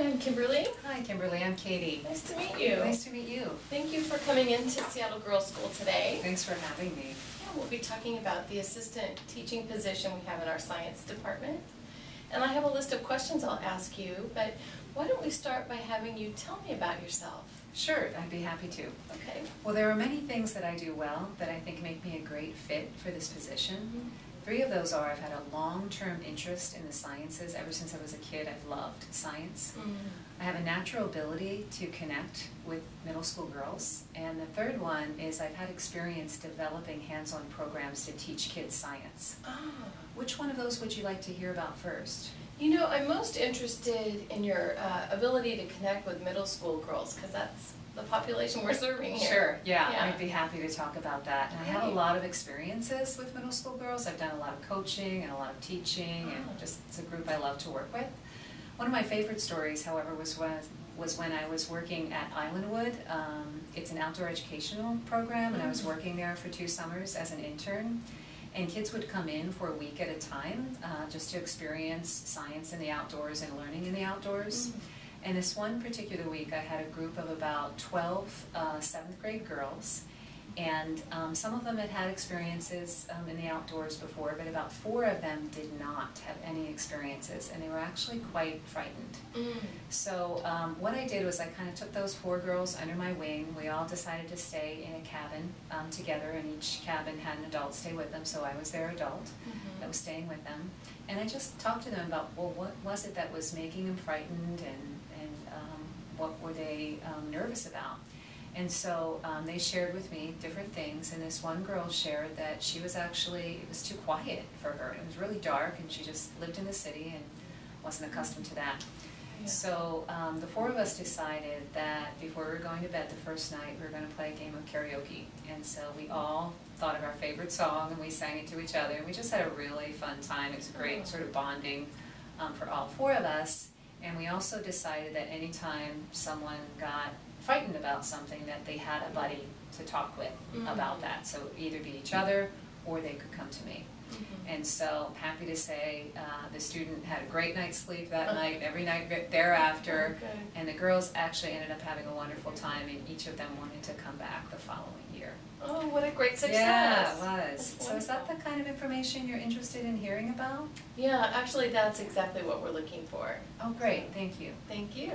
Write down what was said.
I'm Kimberly. Hi, Kimberly. I'm Katie. Nice to meet you. Nice to meet you. Thank you for coming into Seattle Girls School today. Thanks for having me. Yeah, we'll be talking about the assistant teaching position we have in our science department. And I have a list of questions I'll ask you, but why don't we start by having you tell me about yourself? Sure, I'd be happy to. Okay. Well, there are many things that I do well that I think make me a great fit for this position. Three of those are I've had a long-term interest in the sciences. Ever since I was a kid, I've loved science. I have a natural ability to connect with middle school girls. And the third one is I've had experience developing hands-on programs to teach kids science. Which one of those would you like to hear about first? You know, I'm most interested in your ability to connect with middle school girls, because that's the population we're serving here. Sure, yeah, I'd be happy to talk about that. And I have a lot of experiences with middle school girls. I've done a lot of coaching and a lot of teaching, and just it's a group I love to work with. One of my favorite stories, however, was when I was working at Islandwood. It's an outdoor educational program, and I was working there for 2 summers as an intern. And kids would come in for a week at a time just to experience science in the outdoors and learning in the outdoors. And this one particular week I had a group of about 12 7th grade girls, and some of them had had experiences in the outdoors before, but about 4 of them did not have any experiences, and they were actually quite frightened. So what I did was I kind of took those 4 girls under my wing. We all decided to stay in a cabin together, and each cabin had an adult stay with them, so I was their adult that was staying with them. And I just talked to them about, well, what was it that was making them frightened, and what were they nervous about? And so they shared with me different things, and this one girl shared that she was actually, it was too quiet for her. It was really dark, and she just lived in the city and wasn't accustomed to that. So the 4 of us decided that before we were going to bed the first night, we were going to play a game of karaoke. And so we all thought of our favorite song, and we sang it to each other, and we just had a really fun time. It was a great sort of bonding for all 4 of us. And we also decided that anytime someone got frightened about something, that they had a buddy to talk with about that. So either be each other, or they could come to me. And so I'm happy to say the student had a great night's sleep that night, every night thereafter, and the girls actually ended up having a wonderful time, and each of them wanted to come back the following year. Oh, what a great success. Yeah, it was. So is that the kind of information you're interested in hearing about? Yeah, actually that's exactly what we're looking for. Oh, great. Thank you. Thank you.